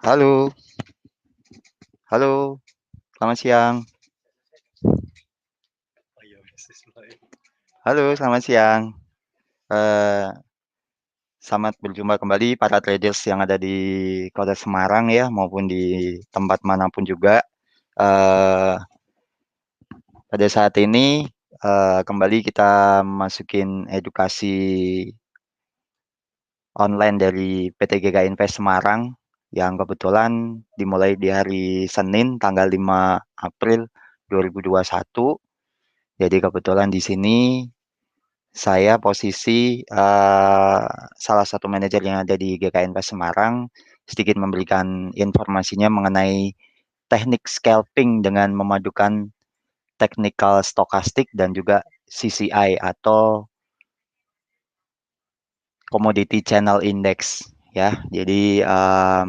Halo, halo, selamat siang. Halo, selamat siang. Eee, Selamat berjumpa kembali para traders yang ada di Kota Semarang ya, maupun di tempat manapun juga. Eee, Pada saat ini, kembali kita masukin edukasi online dari PT GK Invest Semarang, yang kebetulan dimulai di hari Senin tanggal 5 April 2021. Jadi kebetulan di sini saya posisi, salah satu manajer yang ada di GK Invest Semarang, sedikit memberikan informasinya mengenai teknik scalping dengan memadukan technical stokastik dan juga CCI atau Commodity Channel Index ya. Jadi,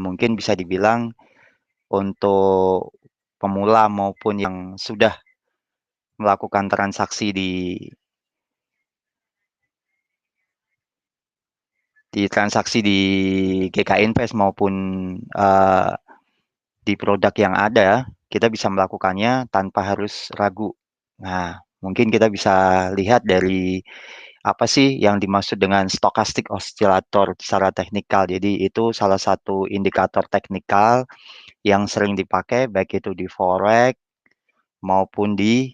mungkin bisa dibilang untuk pemula maupun yang sudah melakukan transaksi di GK Invest maupun, eee di produk yang ada, kita bisa melakukannya tanpa harus ragu. Nah, mungkin kita bisa lihat dari apa sih yang dimaksud dengan stochastic oscillator secara teknikal. Jadi itu salah satu indikator teknikal yang sering dipakai baik itu di forex maupun di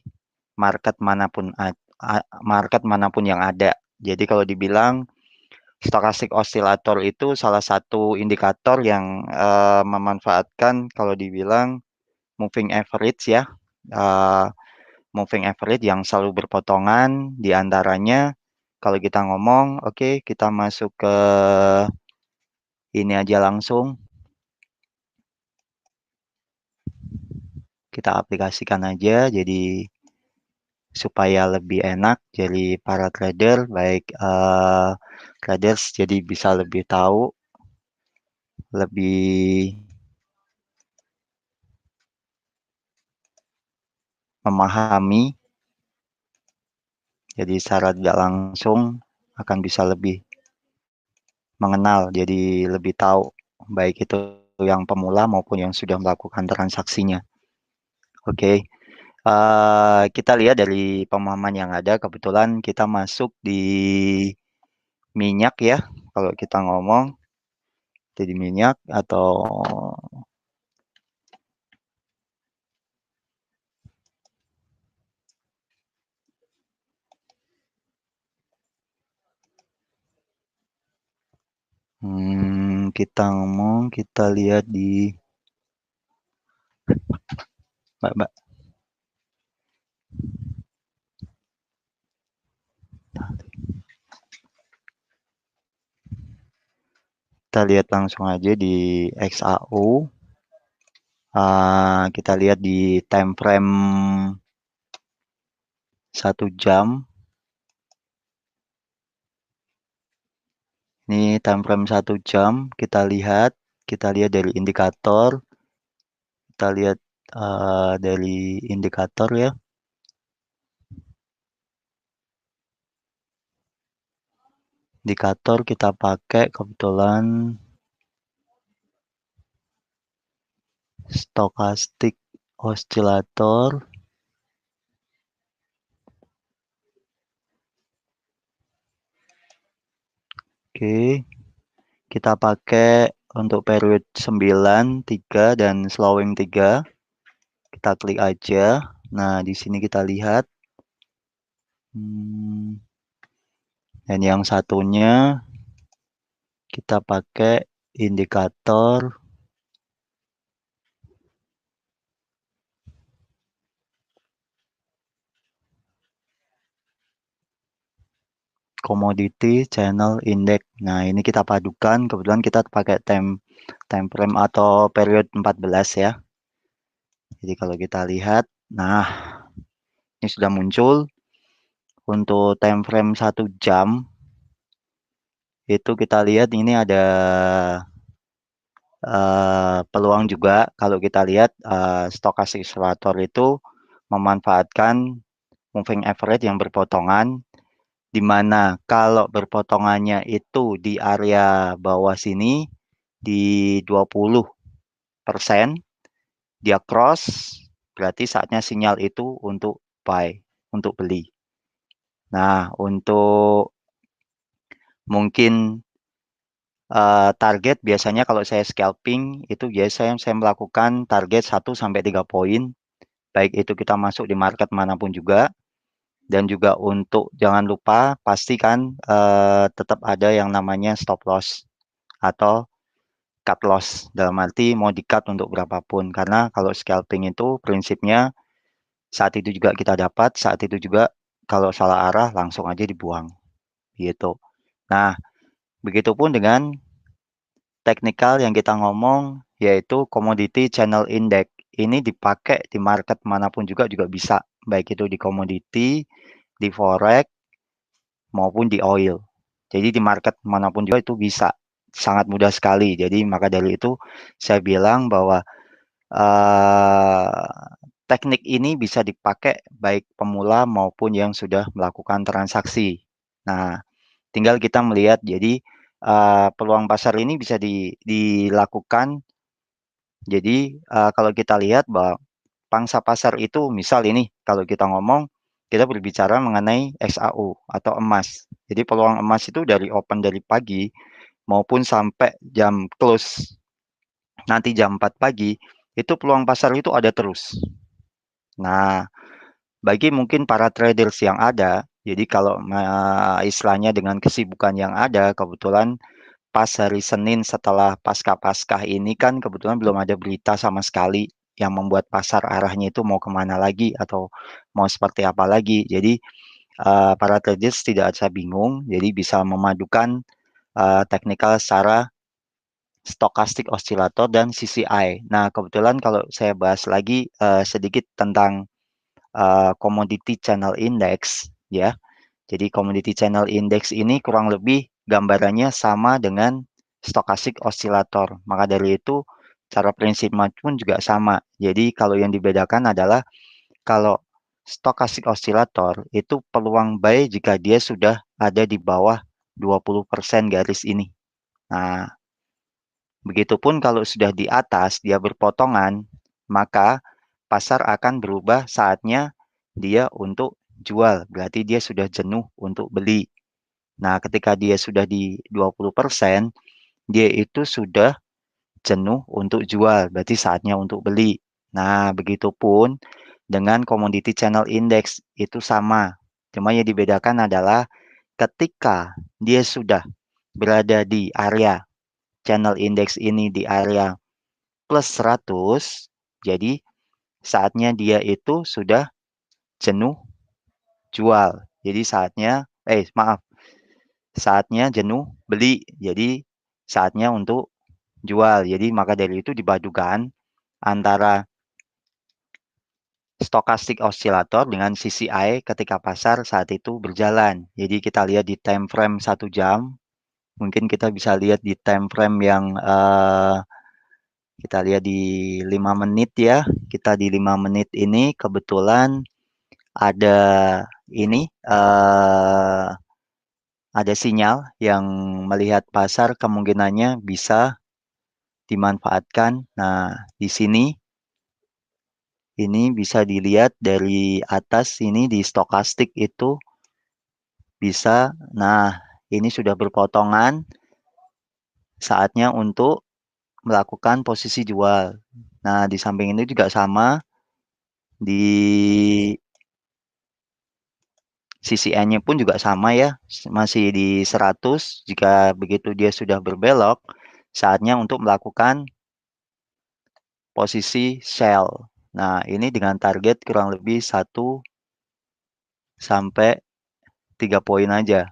market manapun yang ada. Jadi kalau dibilang stochastic oscillator itu salah satu indikator yang memanfaatkan kalau dibilang moving average ya, eee, moving average yang selalu berpotongan, di antaranya kalau kita ngomong, oke kita masuk ke ini aja langsung, kita aplikasikan aja jadi supaya lebih enak jadi para trader baik, traders jadi bisa lebih tahu, lebih memahami, jadi secara tidak langsung akan bisa lebih mengenal, jadi lebih tahu, baik itu yang pemula maupun yang sudah melakukan transaksinya. Oke, kita lihat dari pemahaman yang ada, kebetulan kita masuk di minyak ya, kalau kita ngomong, jadi minyak atau kita ngomong, kita lihat di Mbak, kita lihat langsung aja di XAU, kita lihat di time frame 1 jam. Ini time frame 1 jam, kita lihat dari indikator, kita lihat dari indikator ya. Indikator kita pakai kebetulan stochastic oscillator. Oke, kita pakai untuk period 9, 3 dan slowing 3. Kita klik aja. Nah, di sini kita lihat. Dan yang satunya kita pakai indikator Commodity Channel Index. Nah, ini kita padukan, kebetulan kita pakai time frame atau period 14 ya. Jadi kalau kita lihat, nah ini sudah muncul untuk time frame 1 jam. Itu kita lihat ini ada peluang juga kalau kita lihat stochastic oscillator itu memanfaatkan moving average yang berpotongan, di mana kalau berpotongannya itu di area bawah sini di 20. dia cross, berarti saatnya sinyal itu untuk buy, untuk beli. Nah, untuk mungkin target biasanya kalau saya scalping itu biasanya saya melakukan target 1 sampai 3 poin, baik itu kita masuk di market manapun juga. Dan juga untuk jangan lupa pastikan tetap ada yang namanya stop loss atau cut loss, dalam arti mau di cut untuk berapapun, karena kalau scalping itu prinsipnya saat itu juga kita dapat, saat itu juga kalau salah arah langsung aja dibuang gitu. Nah, begitupun dengan teknikal yang kita ngomong, yaitu commodity channel index. Ini dipakai di market manapun juga bisa, baik itu di komoditi, di forex, maupun di oil. Jadi di market manapun juga itu bisa, sangat mudah sekali. Jadi maka dari itu saya bilang bahwa teknik ini bisa dipakai baik pemula maupun yang sudah melakukan transaksi. Nah, tinggal kita melihat, jadi peluang pasar ini bisa dilakukan. Jadi kalau kita lihat bahwa pangsa pasar itu, misal ini kalau kita ngomong, kita berbicara mengenai XAU atau emas. Jadi peluang emas itu dari open dari pagi maupun sampai jam close nanti jam 4 pagi, itu peluang pasar itu ada terus. Nah, bagi mungkin para traders yang ada, jadi kalau istilahnya dengan kesibukan yang ada, kebetulan pas hari Senin setelah Paskah ini kan kebetulan belum ada berita sama sekali yang membuat pasar arahnya itu mau kemana lagi atau mau seperti apa lagi. Jadi para traders tidak usah bingung, jadi bisa memadukan teknikal secara stokastik oscillator dan CCI. Nah, kebetulan kalau saya bahas lagi sedikit tentang commodity channel index, ya. Jadi commodity channel index ini kurang lebih gambarannya sama dengan stokastik oscillator. Maka dari itu cara prinsip pun juga sama. Jadi kalau yang dibedakan adalah kalau stokastik oscillator itu peluang buy jika dia sudah ada di bawah 20% garis ini. Nah, begitupun kalau sudah di atas dia berpotongan, maka pasar akan berubah saatnya dia untuk jual. Berarti dia sudah jenuh untuk beli. Nah, ketika dia sudah di 20%, dia itu sudah jenuh untuk jual. Berarti saatnya untuk beli. Nah, begitupun dengan commodity channel index itu sama. Cuma yang dibedakan adalah ketika dia sudah berada di area channel index ini di area plus 100, jadi saatnya dia itu sudah jenuh jual. Jadi saatnya jenuh beli. Jadi saatnya untuk jual. Jadi maka dari itu dipadukan antara stokastik oscillator dengan CCI ketika pasar saat itu berjalan. Jadi kita lihat di time frame 1 jam. Mungkin kita bisa lihat di time frame yang kita lihat di 5 menit ya. Kita di 5 menit ini kebetulan ada ini ada sinyal yang melihat pasar kemungkinannya bisa dimanfaatkan. Nah, di sini ini bisa dilihat dari atas ini di stokastik itu bisa. Nah, ini sudah berpotongan. Saatnya untuk melakukan posisi jual. Nah, di samping ini juga sama. Di sisi N-nya pun juga sama ya. Masih di 100. Jika begitu dia sudah berbelok, saatnya untuk melakukan posisi sell. Nah, ini dengan target kurang lebih 1 sampai 3 poin aja.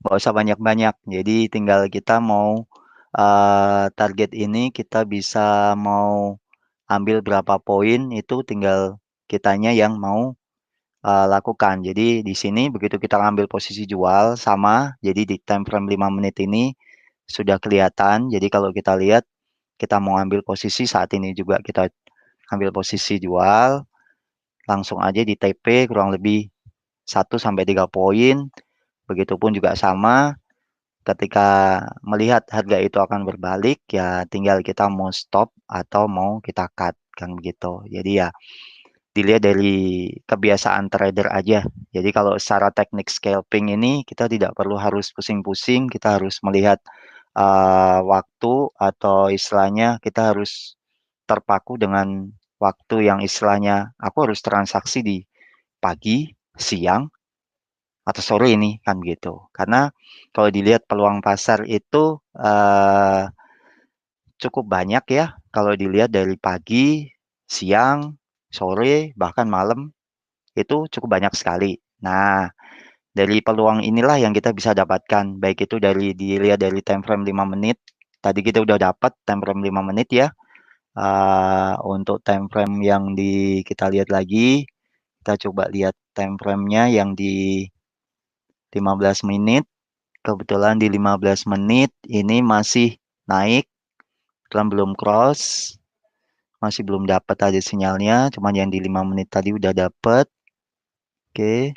Nggak usah banyak-banyak. Jadi tinggal kita mau target ini kita bisa mau ambil berapa poin, itu tinggal kitanya yang mau lakukan. Jadi di sini begitu kita ambil posisi jual sama, jadi di time frame 5 menit ini sudah kelihatan. Jadi kalau kita lihat kita mau ambil posisi saat ini juga kita ambil posisi jual, langsung aja di TP kurang lebih 1 sampai 3 poin. Begitupun juga sama ketika melihat harga itu akan berbalik, ya tinggal kita mau stop atau mau kita cut kan begitu. Jadi ya dilihat dari kebiasaan trader aja. Jadi kalau secara teknik scalping ini kita tidak perlu harus pusing-pusing, kita harus melihat waktu atau istilahnya kita harus terpaku dengan waktu yang istilahnya aku harus transaksi di pagi, siang, atau sore ini kan gitu. Karena kalau dilihat peluang pasar itu cukup banyak ya kalau dilihat dari pagi, siang, sore, bahkan malam itu cukup banyak sekali. Nah, dari peluang inilah yang kita bisa dapatkan, baik itu dari dilihat dari time frame 5 menit. Tadi kita udah dapat time frame 5 menit ya. Untuk time frame yang kita lihat lagi, kita coba lihat time frame-nya yang di 15 menit. Kebetulan di 15 menit ini masih naik, kan belum cross, masih belum dapat ada sinyalnya, cuman yang di 5 menit tadi udah dapat. Oke,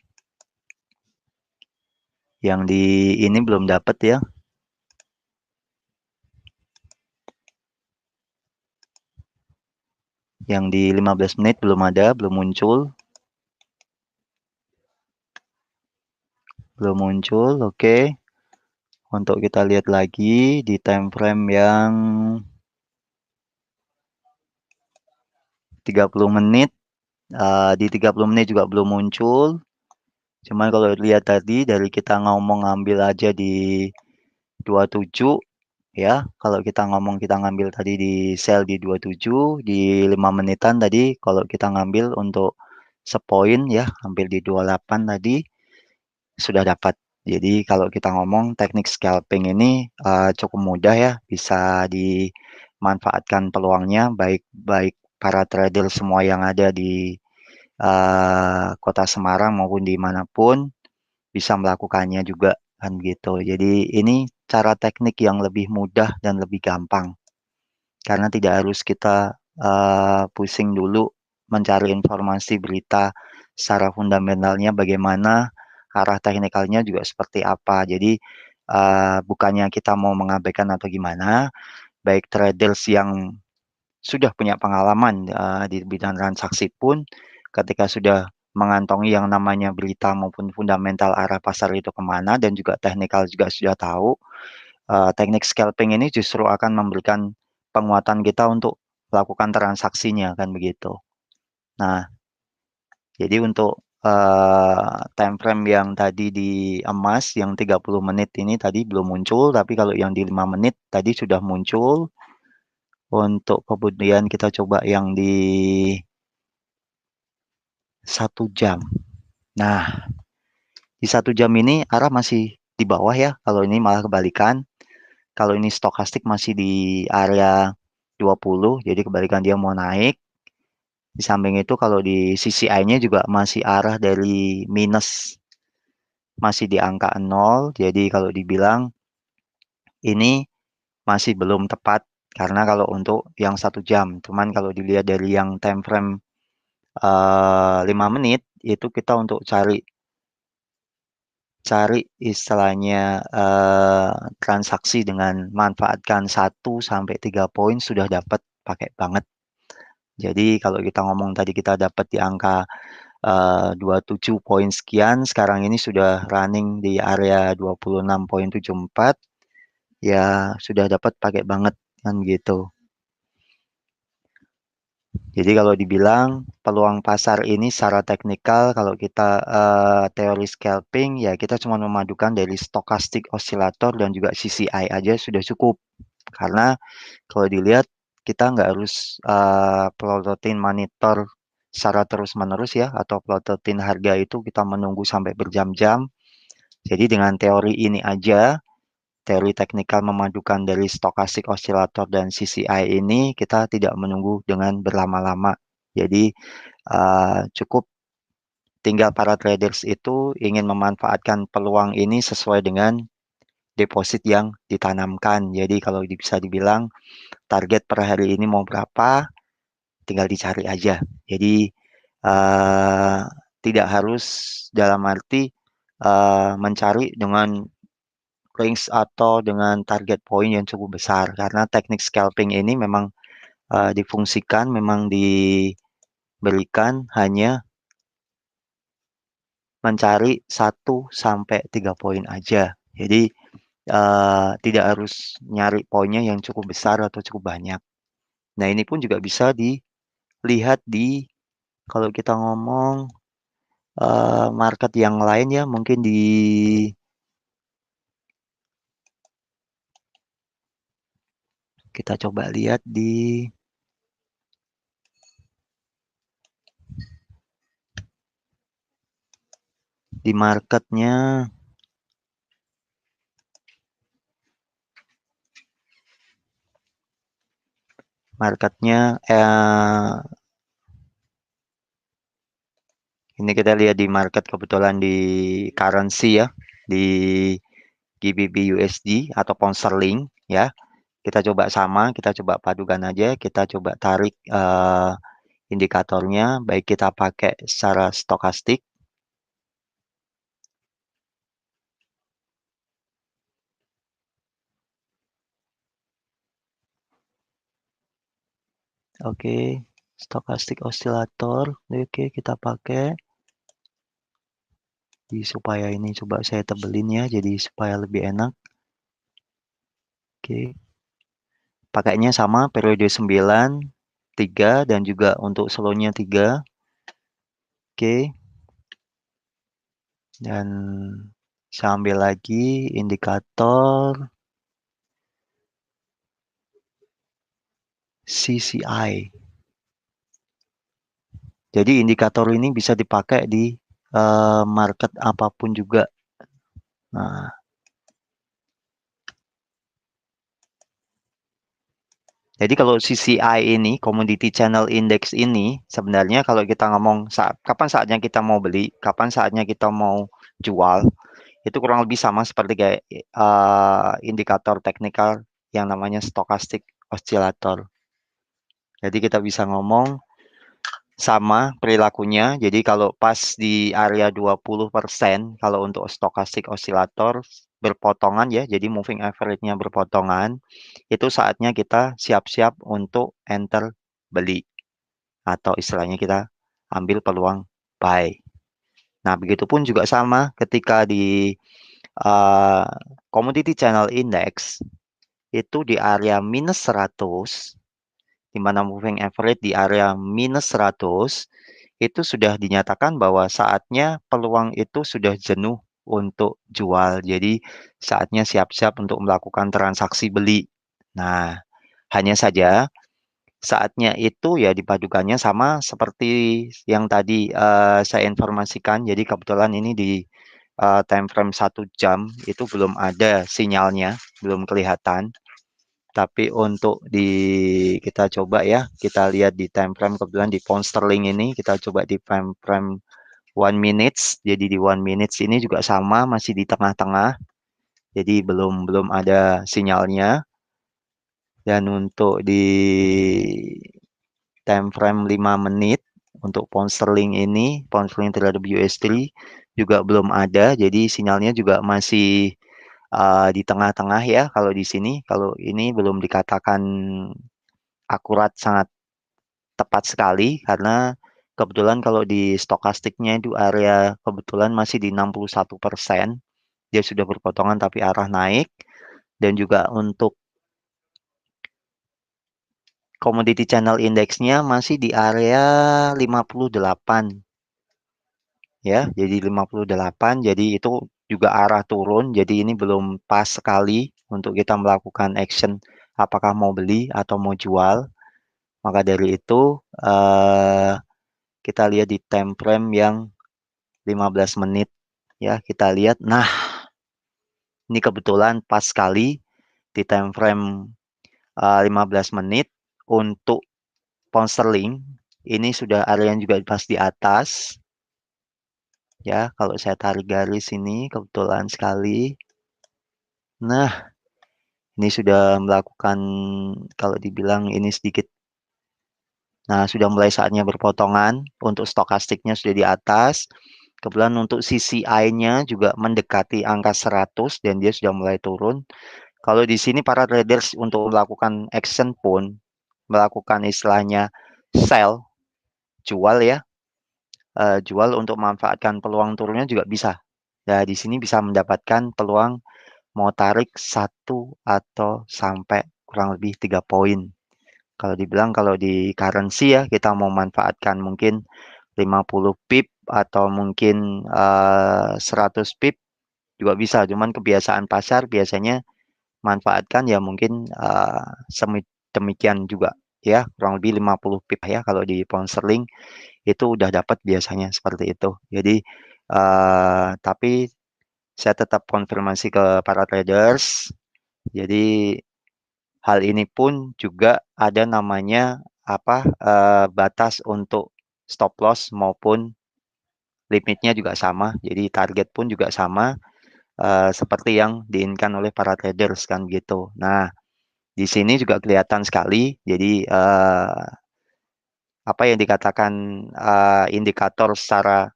yang di ini belum dapat ya. Yang di 15 menit belum ada, belum muncul. Belum muncul, oke. Untuk kita lihat lagi di time frame yang 30 menit. Di 30 menit juga belum muncul. Cuman kalau lihat tadi dari kita ngomong ngambil aja di 27 ya. Kalau kita ngomong kita ngambil tadi di sell di 27 di 5 menitan tadi kalau kita ngambil untuk sepoin ya, hampir di 28 tadi sudah dapat. Jadi kalau kita ngomong teknik scalping ini cukup mudah ya, bisa dimanfaatkan peluangnya baik baik para trader semua yang ada di Kota Semarang maupun dimanapun bisa melakukannya juga kan gitu. Jadi ini cara teknik yang lebih mudah dan lebih gampang karena tidak harus kita pusing dulu mencari informasi berita secara fundamentalnya bagaimana, arah teknikalnya juga seperti apa. Jadi bukannya kita mau mengabaikan atau gimana, baik traders yang sudah punya pengalaman di bidang transaksi pun ketika sudah mengantongi yang namanya berita maupun fundamental arah pasar itu kemana dan juga teknikal juga sudah tahu, teknik scalping ini justru akan memberikan penguatan kita untuk melakukan transaksinya kan begitu. Nah, jadi untuk time frame yang tadi di emas yang 30 menit ini tadi belum muncul, tapi kalau yang di 5 menit tadi sudah muncul. Untuk kemudian kita coba yang di 1 jam. Nah, di 1 jam ini arah masih di bawah ya. Kalau ini malah kebalikan. Kalau ini stokastik masih di area 20, jadi kebalikan dia mau naik. Di samping itu kalau di CCI-nya juga masih arah dari minus, masih di angka 0. Jadi kalau dibilang ini masih belum tepat karena kalau untuk yang 1 jam. Cuman kalau dilihat dari yang time frame 5 menit itu kita untuk cari istilahnya transaksi dengan manfaatkan 1 sampai 3 poin sudah dapat pakai banget. Jadi kalau kita ngomong tadi kita dapat di angka 27 poin sekian, sekarang ini sudah running di area 26,74, ya sudah dapat pakai banget kan gitu. Jadi kalau dibilang peluang pasar ini secara teknikal kalau kita teori scalping ya kita cuma memadukan dari stochastic oscillator dan juga CCI aja sudah cukup. Karena kalau dilihat kita nggak harus plototin monitor secara terus-menerus ya atau plototin harga itu kita menunggu sampai berjam-jam. Jadi dengan teori ini aja, teori teknikal memadukan dari stochastic oscillator dan CCI ini kita tidak menunggu dengan berlama-lama. Jadi cukup tinggal para traders itu ingin memanfaatkan peluang ini sesuai dengan deposit yang ditanamkan. Jadi kalau bisa dibilang target per hari ini mau berapa, tinggal dicari aja. Jadi uh, tidak harus dalam arti mencari dengan range atau dengan target point yang cukup besar karena teknik scalping ini memang difungsikan, memang diberikan hanya mencari 1 sampai 3 poin aja. Jadi tidak harus nyari poinnya yang cukup besar atau cukup banyak. Nah, ini pun juga bisa dilihat di kalau kita ngomong market yang lain ya, mungkin kita coba lihat di marketnya. Marketnya ini kita lihat di market kebetulan di currency ya, di GBP USD atau pound sterling ya. Kita coba sama, kita coba padukan aja, kita coba tarik indikatornya, baik kita pakai secara stokastik. Oke, stokastik oscillator. Oke, kita pakai supaya ini coba saya tebelin ya, jadi supaya lebih enak. Oke. Pakainya sama periode 9, 3 dan juga untuk slownya 3. Oke. Dan saya ambil lagi indikator CCI. Jadi indikator ini bisa dipakai di market apapun juga. Nah, jadi kalau CCI ini, Commodity Channel Index ini, sebenarnya kalau kita ngomong kapan saatnya kita mau beli, kapan saatnya kita mau jual, itu kurang lebih sama seperti kayak indikator teknikal yang namanya stochastic oscillator. Jadi kita bisa ngomong sama perilakunya. Jadi kalau pas di area 20%, kalau untuk stochastic oscillator berpotongan ya, jadi moving average-nya berpotongan, itu saatnya kita siap-siap untuk enter beli. Atau istilahnya kita ambil peluang buy. Nah, begitupun juga sama ketika di uh, Commodity Channel Index, itu di area minus 100, di mana moving average di area minus 100, itu sudah dinyatakan bahwa saatnya peluang itu sudah jenuh untuk jual. Jadi saatnya siap-siap untuk melakukan transaksi beli. Nah, hanya saja saatnya itu ya dipadukannya sama seperti yang tadi saya informasikan. Jadi kebetulan ini di time frame 1 jam itu belum ada sinyalnya, belum kelihatan. Tapi untuk kita coba ya, kita lihat di time frame kebetulan di pound sterling ini, kita coba di time frame 1 minutes. Jadi di 1 minutes ini juga sama, masih di tengah-tengah. Jadi belum ada sinyalnya. Dan untuk di time frame 5 menit untuk pound sterling ini, pound sterling terhadap USD juga belum ada. Jadi sinyalnya juga masih di tengah-tengah ya kalau di sini. Kalau ini belum dikatakan akurat sangat tepat sekali karena kebetulan kalau di stokastiknya itu area kebetulan masih di 61%. Dia sudah berpotongan tapi arah naik. Dan juga untuk Commodity Channel Index-nya masih di area 58 ya. Jadi 58, jadi itu juga arah turun. Jadi ini belum pas sekali untuk kita melakukan action apakah mau beli atau mau jual. Maka dari itu kita lihat di time frame yang 15 menit ya. Kita lihat, nah ini kebetulan pas sekali di time frame 15 menit untuk pound sterling. Ini sudah area yang juga pas di atas. Ya, kalau saya tarik garis ini kebetulan sekali. Nah, ini sudah melakukan, kalau dibilang ini sedikit, nah sudah mulai saatnya berpotongan. Untuk stokastiknya sudah di atas. Kebetulan untuk CCI-nya juga mendekati angka 100 dan dia sudah mulai turun. Kalau di sini para traders untuk melakukan action pun melakukan istilahnya sell, jual ya, jual untuk memanfaatkan peluang turunnya juga bisa. Nah, di sini bisa mendapatkan peluang mau tarik satu atau sampai kurang lebih 3 poin. Kalau dibilang kalau di currency ya kita mau manfaatkan mungkin 50 pip atau mungkin 100 pip juga bisa. Cuman kebiasaan pasar biasanya manfaatkan ya mungkin demikian juga ya, kurang lebih 50 pip ya kalau di pound sterling itu udah dapat biasanya seperti itu. Jadi tapi saya tetap konfirmasi ke para traders. Jadi hal ini pun juga ada namanya apa batas untuk stop loss maupun limitnya juga sama. Jadi target pun juga sama seperti yang diinginkan oleh para traders kan gitu. Nah, di sini juga kelihatan sekali. Jadi apa yang dikatakan indikator secara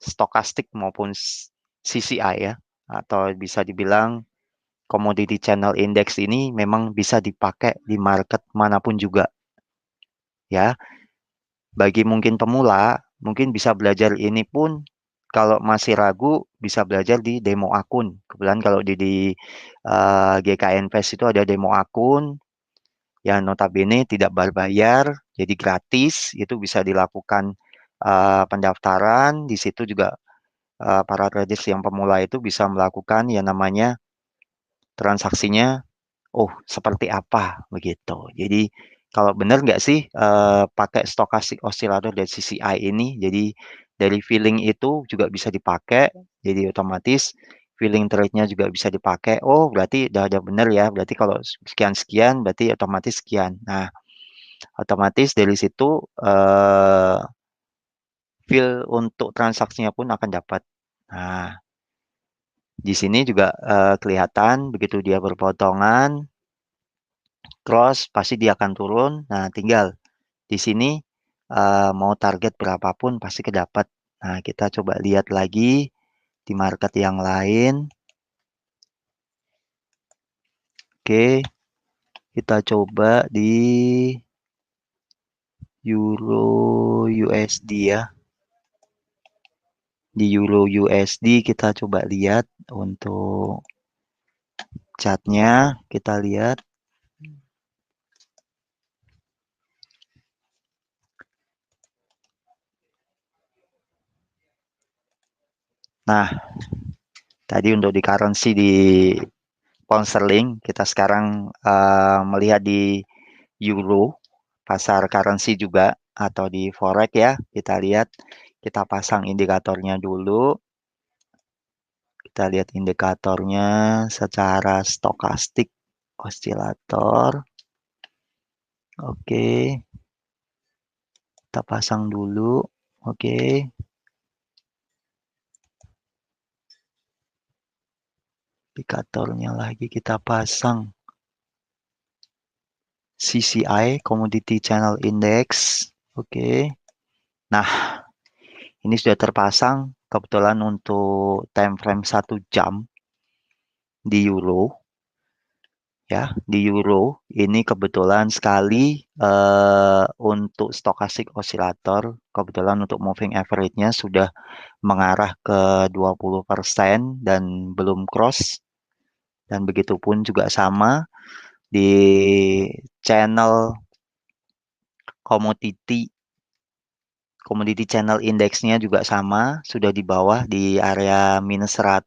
stokastik maupun CCI ya, atau bisa dibilang Commodity Channel Index ini memang bisa dipakai di market manapun juga ya. Bagi mungkin pemula, mungkin bisa belajar ini pun kalau masih ragu bisa belajar di demo akun. Kebetulan kalau di GK Invest itu ada demo akun yang notabene tidak berbayar, jadi gratis. Itu bisa dilakukan pendaftaran. Di situ juga para traders yang pemula itu bisa melakukan yang namanya transaksinya. Oh, seperti apa begitu. Jadi kalau benar nggak sih pakai stochastic oscillator dari CCI ini? Jadi dari feeling itu juga bisa dipakai. Jadi otomatis feeling trade-nya juga bisa dipakai. Oh, berarti udah ada benar ya. Berarti kalau sekian-sekian berarti otomatis sekian. Nah, otomatis dari situ feel untuk transaksinya pun akan dapat. Nah, di sini juga kelihatan begitu dia berpotongan cross pasti dia akan turun. Nah, tinggal di sini mau target berapapun pasti kedapat. Nah, kita coba lihat lagi di market yang lain. Oke, kita coba di Euro USD ya. Di Euro USD kita coba lihat untuk chartnya. Kita lihat. Nah, tadi untuk di currency di pound sterling, kita sekarang melihat di euro, pasar currency juga, atau di forex ya. Kita lihat, kita pasang indikatornya dulu. Kita lihat indikatornya secara stokastik osilator. Oke, kita pasang dulu. Oke. Indikatornya lagi kita pasang. CCI, Commodity Channel Index. Oke. Nah, ini sudah terpasang. Kebetulan untuk time frame 1 jam di euro. Ya, di euro ini kebetulan sekali untuk stokastik osilator, kebetulan untuk moving average-nya sudah mengarah ke 20% dan belum cross. Dan begitu pun juga sama di channel commodity Commodity Channel Index-nya juga sama, sudah di bawah di area minus 100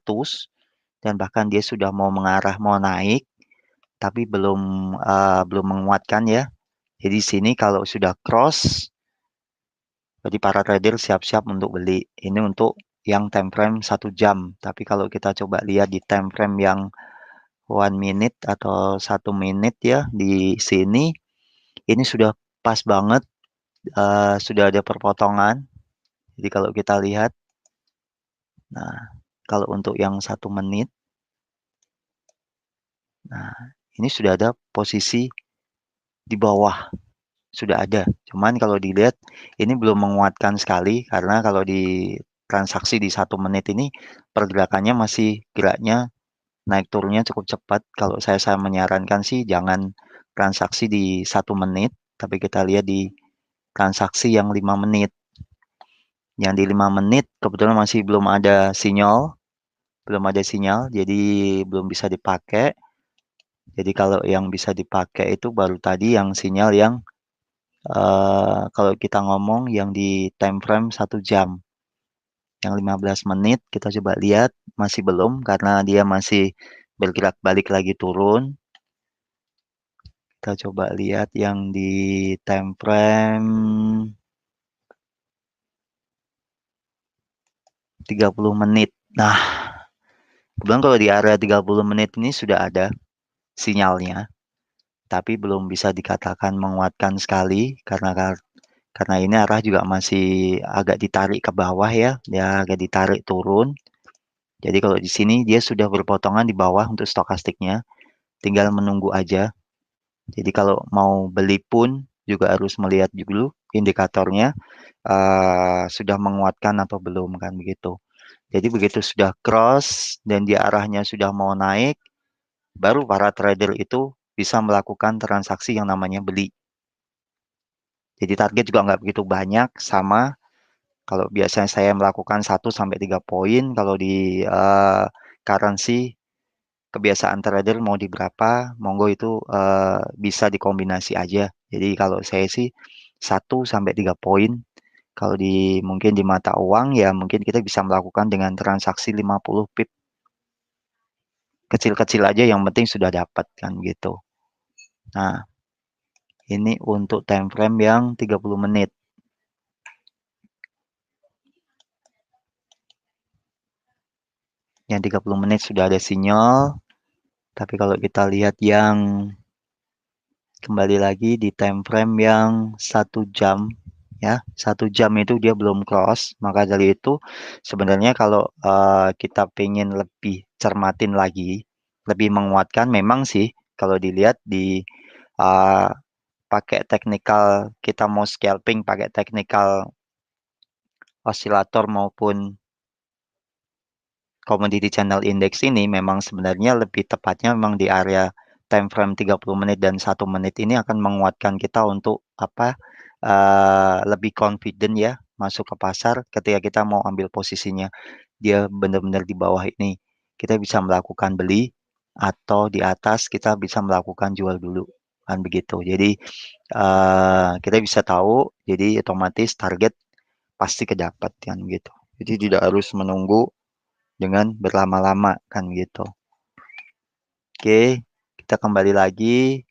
dan bahkan dia sudah mau mengarah mau naik tapi belum menguatkan ya. Jadi sini kalau sudah cross jadi para trader siap-siap untuk beli. Ini untuk yang time frame 1 jam. Tapi kalau kita coba lihat di time frame yang 1 minute atau 1 menit ya di sini ini sudah pas banget sudah ada perpotongan. Jadi kalau kita lihat, nah kalau untuk yang 1 menit, nah ini sudah ada posisi di bawah, sudah ada. Cuman kalau dilihat ini belum menguatkan sekali karena kalau di transaksi di 1 menit ini pergerakannya masih geraknya naik turunnya cukup cepat. Kalau saya menyarankan sih jangan transaksi di 1 menit, tapi kita lihat di transaksi yang 5 menit. Yang di 5 menit kebetulan masih belum ada sinyal, jadi belum bisa dipakai. Jadi kalau yang bisa dipakai itu baru tadi yang sinyal yang kalau kita ngomong yang di time frame 1 jam. Yang 15 menit kita coba lihat masih belum karena dia masih bergerak balik lagi turun. Kita coba lihat yang di time frame 30 menit. Nah, kebetulan kalau di area 30 menit ini sudah ada sinyalnya, tapi belum bisa dikatakan menguatkan sekali karena ini arah juga masih agak ditarik ke bawah ya, dia agak ditarik turun. Jadi kalau di sini dia sudah berpotongan di bawah untuk stokastiknya, tinggal menunggu aja. Jadi kalau mau beli pun juga harus melihat dulu indikatornya sudah menguatkan atau belum kan begitu. Jadi begitu sudah cross dan dia arahnya sudah mau naik, baru para trader itu bisa melakukan transaksi yang namanya beli. Jadi target juga nggak begitu banyak, sama kalau biasanya saya melakukan 1 sampai 3 poin, kalau di currency kebiasaan trader mau di berapa, monggo itu bisa dikombinasi aja. Jadi kalau saya sih 1 sampai 3 poin. Kalau mungkin di mata uang ya mungkin kita bisa melakukan dengan transaksi 50 pip. Kecil-kecil aja yang penting sudah dapat kan gitu. Nah, ini untuk time frame yang 30 menit. Yang 30 menit sudah ada sinyal. Tapi kalau kita lihat yang kembali lagi di time frame yang 1 jam, ya 1 jam itu dia belum cross. Maka dari itu sebenarnya kalau kita pengen lebih cermatin lagi, lebih menguatkan, memang sih kalau dilihat di uh, pakai teknikal, kita mau scalping pakai teknikal osilator maupun commodity channel index ini, memang sebenarnya lebih tepatnya memang di area time frame 30 menit dan 1 menit ini akan menguatkan kita untuk lebih confident ya masuk ke pasar ketika kita mau ambil posisinya. Dia benar-benar di bawah ini. Kita bisa melakukan beli atau di atas kita bisa melakukan jual dulu kan begitu. Jadi kita bisa tahu, jadi otomatis target pasti kedapat kan gitu. Jadi tidak harus menunggu dengan berlama-lama kan gitu. Oke, kita kembali lagi.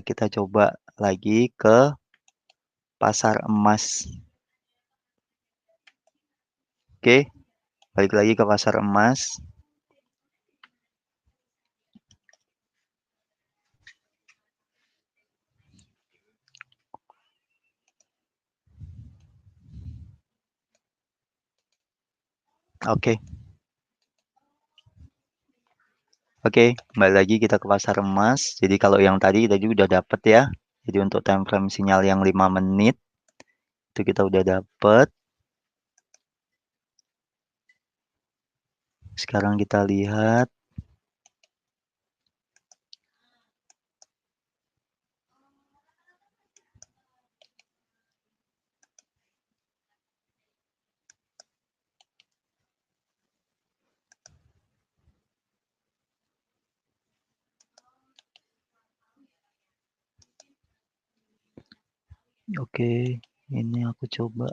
Kita coba lagi ke pasar emas. Oke, balik lagi ke pasar emas. Oke, oke, kembali lagi kita ke pasar emas. Jadi kalau yang tadi kita juga udah dapet ya. Jadi untuk time frame sinyal yang 5 menit itu kita udah dapet. Sekarang kita lihat. Oke, ini aku coba.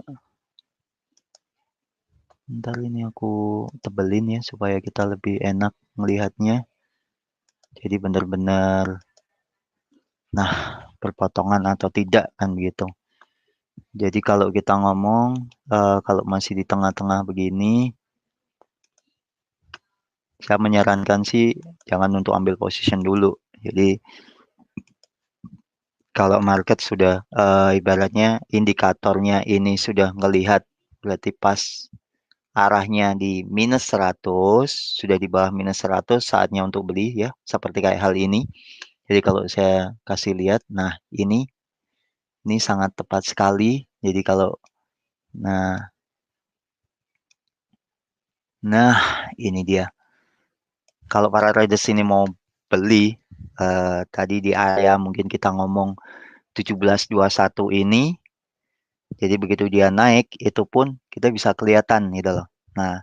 Ntar ini aku tebelin ya supaya kita lebih enak melihatnya. Jadi benar-benar, nah, berpotongan atau tidak kan gitu. Jadi kalau kita ngomong, kalau masih di tengah-tengah begini, saya menyarankan sih jangan untuk ambil position dulu. Jadi kalau market sudah ibaratnya indikatornya ini sudah melihat, berarti pas arahnya di minus 100, sudah di bawah minus 100, saatnya untuk beli ya, seperti kayak hal ini. Jadi kalau saya kasih lihat, nah ini sangat tepat sekali. Jadi kalau, nah Nah, ini dia. Kalau para traders ini mau beli, tadi di area mungkin kita ngomong 17.21 ini, jadi begitu dia naik, itu pun kita bisa kelihatan gitu loh. Nah,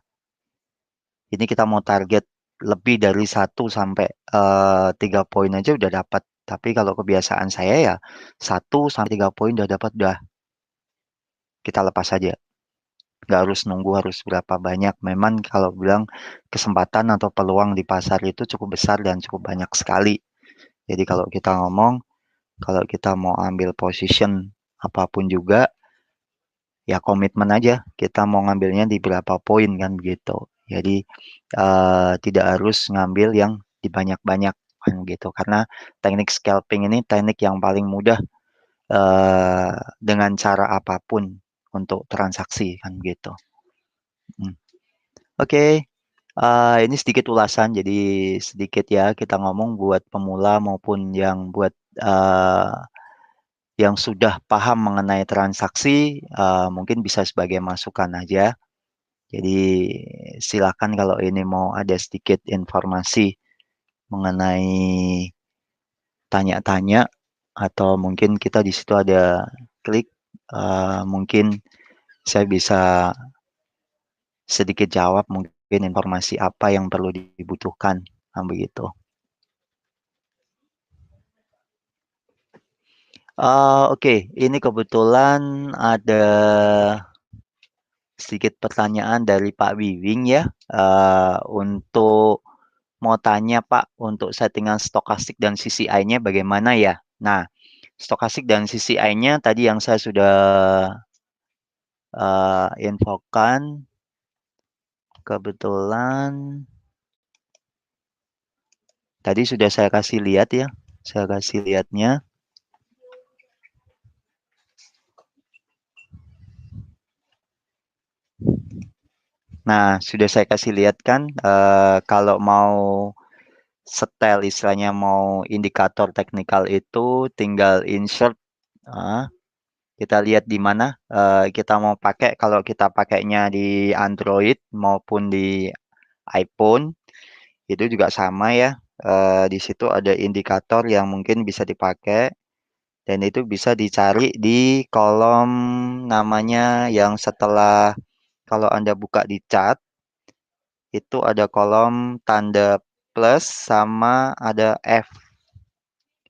ini kita mau target lebih dari 1 sampai 3 poin aja udah dapat. Tapi kalau kebiasaan saya ya 1 sampai 3 poin udah dapat, udah kita lepas aja. Nggak harus nunggu harus berapa banyak. Memang kalau bilang kesempatan atau peluang di pasar itu cukup besar dan cukup banyak sekali. Jadi kalau kita ngomong, kalau kita mau ambil position apapun juga, ya komitmen aja. Kita mau ngambilnya di berapa poin kan begitu. Jadi tidak harus ngambil yang di banyak-banyak kan gitu. Karena teknik scalping ini teknik yang paling mudah eh, dengan cara apapun untuk transaksi kan gitu. Hmm. Oke, ini sedikit ulasan, jadi sedikit ya kita ngomong buat pemula maupun yang buat eh, yang sudah paham mengenai transaksi, mungkin bisa sebagai masukan aja. Jadi silakan kalau ini mau ada sedikit informasi mengenai tanya-tanya atau mungkin kita di situ ada klik, mungkin saya bisa sedikit jawab mungkin informasi apa yang perlu dibutuhkan, begitu. Oke, ini kebetulan ada sedikit pertanyaan dari Pak Wiwing ya. Untuk mau tanya Pak, untuk settingan stokastik dan CCI-nya bagaimana ya? Nah, stokastik dan CCI-nya tadi yang saya sudah infokan, kebetulan tadi sudah saya kasih lihat ya. Saya kasih lihatnya. Nah, sudah saya kasih lihat kan, kalau mau setel istilahnya mau indikator teknikal itu tinggal insert. Ah, kita lihat di mana kita mau pakai. Kalau kita pakainya di Android maupun di iPhone itu juga sama ya. Di situ ada indikator yang mungkin bisa dipakai dan itu bisa dicari di kolom namanya yang setelah, kalau Anda buka di chat itu ada kolom tanda plus sama ada F.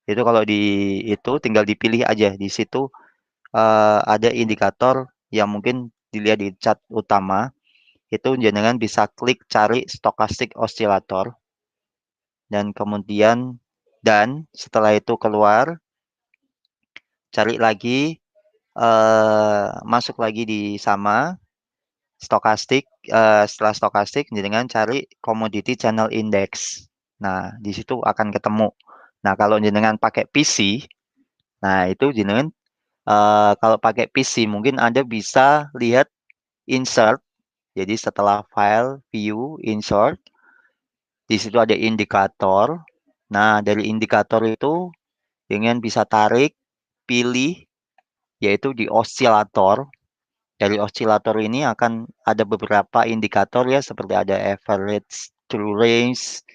Itu kalau di itu tinggal dipilih aja di situ, ada indikator yang mungkin dilihat di chart utama. Itu jenengan bisa klik cari stochastic oscillator dan kemudian dan setelah itu keluar cari lagi, masuk lagi di sama stokastik, setelah stokastik dengan cari commodity channel index. Nah, di situ akan ketemu. Nah, kalau jenengan pakai PC, nah itu jenengan kalau pakai PC mungkin Anda bisa lihat insert. Jadi setelah file, view, insert, di situ ada indikator. Nah, dari indikator itu dengan bisa tarik, pilih, yaitu di osilator. Dari osilator ini akan ada beberapa indikator ya, seperti ada average true range,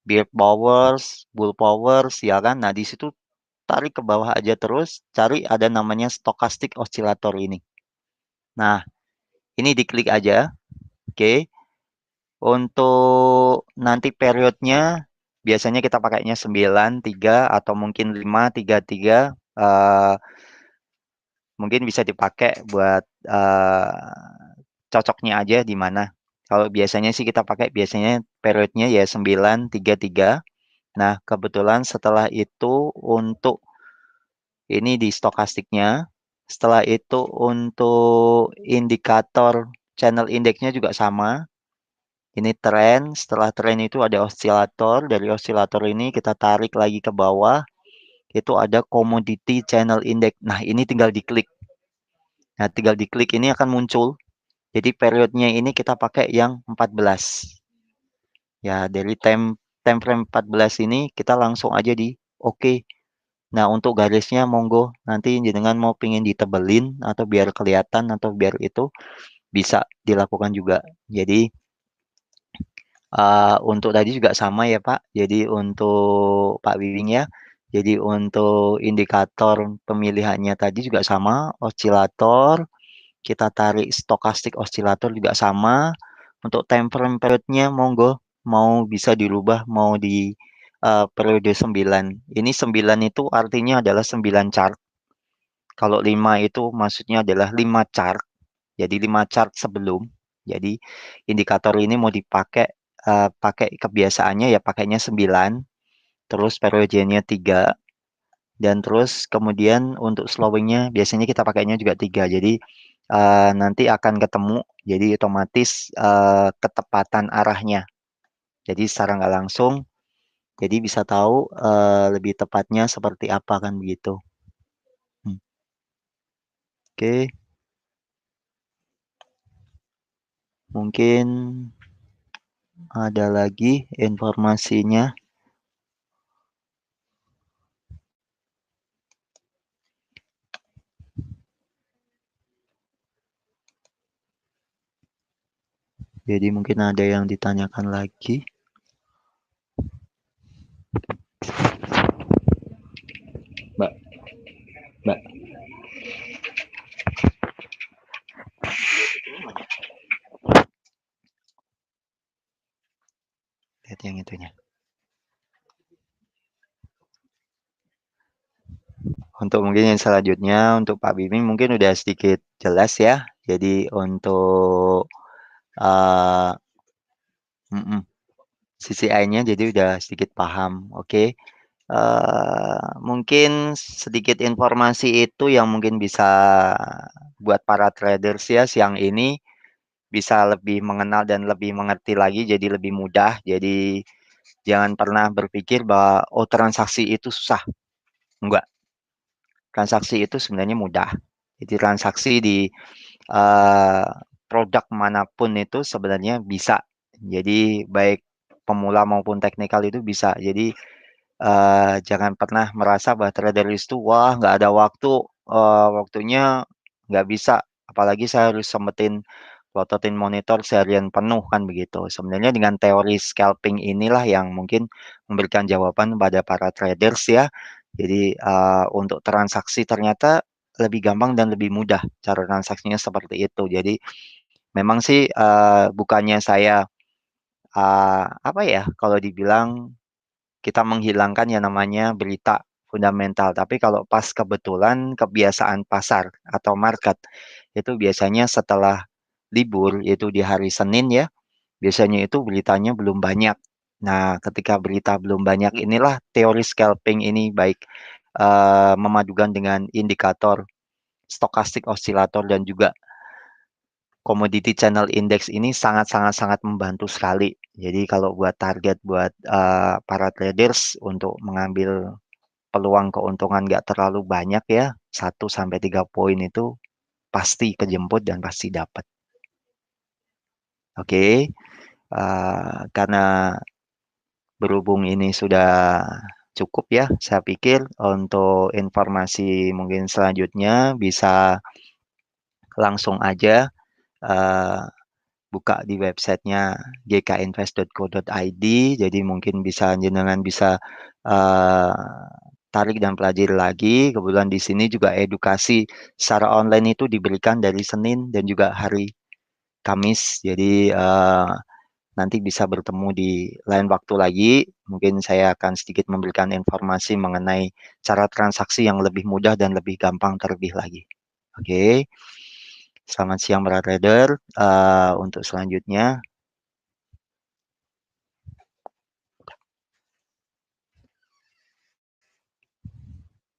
bear powers, bull powers, ya kan. Nah, di situ tarik ke bawah aja terus, cari ada namanya stochastic oscillator ini. Nah, ini diklik aja. Oke. Untuk nanti periodnya biasanya kita pakainya 9, 3 atau mungkin 5, 3, 3. Mungkin bisa dipakai buat cocoknya aja di mana. Kalau biasanya sih kita pakai biasanya periodnya ya 9, 3, 3. Nah, kebetulan setelah itu untuk ini di stokastiknya. Setelah itu untuk indikator channel indeksnya juga sama. Ini tren. Setelah tren itu ada osilator. Dari osilator ini kita tarik lagi ke bawah. Itu ada commodity channel index. Nah, ini tinggal diklik. Nah, tinggal diklik ini akan muncul. Jadi periodnya ini kita pakai yang 14. Ya, dari time frame 14 ini kita langsung aja di oke. Nah, untuk garisnya monggo nanti jenengan mau pingin ditebelin atau biar kelihatan atau biar itu bisa dilakukan juga. Jadi Untuk tadi juga sama ya Pak, jadi untuk Pak Wiwing ya, jadi untuk indikator pemilihannya tadi juga sama, osilator, kita tarik stokastik osilator juga sama, untuk time frame period-nya monggo, mau bisa dirubah, mau di periode 9. Ini 9 itu artinya adalah 9 chart, kalau 5 itu maksudnya adalah 5 chart, jadi 5 chart sebelum. Jadi indikator ini mau dipakai pakai kebiasaannya ya pakainya 9, terus periodenya 3, dan terus kemudian untuk slowingnya biasanya kita pakainya juga 3. Jadi nanti akan ketemu, jadi otomatis ketepatan arahnya. Jadi secara nggak langsung, jadi bisa tahu lebih tepatnya seperti apa kan begitu. Oke, mungkin ada lagi informasinya. Jadi mungkin ada yang ditanyakan lagi. Mbak, Mbak. Lihat yang itunya. Untuk mungkin yang selanjutnya, untuk Pak Biming mungkin udah sedikit jelas ya. Jadi untuk uh, CCI-nya jadi udah sedikit paham. Oke. Mungkin sedikit informasi itu yang mungkin bisa buat para traders ya siang ini bisa lebih mengenal dan lebih mengerti lagi, jadi lebih mudah. Jadi jangan pernah berpikir bahwa oh transaksi itu susah. Enggak, transaksi itu sebenarnya mudah. Jadi transaksi di uh, produk manapun itu sebenarnya bisa. Jadi baik pemula maupun teknikal itu bisa. Jadi jangan pernah merasa bahwa trader itu wah nggak ada waktu, waktunya nggak bisa. Apalagi saya harus sempetin plototin monitor seharian penuh kan begitu. Sebenarnya dengan teori scalping inilah yang mungkin memberikan jawaban pada para traders ya. Jadi untuk transaksi ternyata lebih gampang dan lebih mudah cara transaksinya seperti itu. Jadi memang sih bukannya saya apa ya kalau dibilang kita menghilangkan yang namanya berita fundamental. Tapi kalau pas kebetulan kebiasaan pasar atau market itu biasanya setelah libur, yaitu di hari Senin ya, biasanya itu beritanya belum banyak. Nah, ketika berita belum banyak inilah teori scalping ini baik memadukan dengan indikator stokastik osilator dan juga commodity channel index ini sangat membantu sekali. Jadi kalau buat target buat para traders untuk mengambil peluang keuntungan nggak terlalu banyak ya, 1 sampai 3 poin itu pasti kejemput dan pasti dapat. Oke, karena berhubung ini sudah cukup ya, saya pikir untuk informasi mungkin selanjutnya bisa langsung aja eh, buka di websitenya gkinvest.co.id. Jadi mungkin bisa jenengan bisa eh, tarik dan pelajari lagi. Kebetulan di sini juga edukasi secara online itu diberikan dari Senin dan juga hari Kamis. Jadi nanti bisa bertemu di lain waktu lagi. Mungkin saya akan sedikit memberikan informasi mengenai cara transaksi yang lebih mudah dan lebih gampang terlebih lagi. Oke, selamat siang para trader. Untuk selanjutnya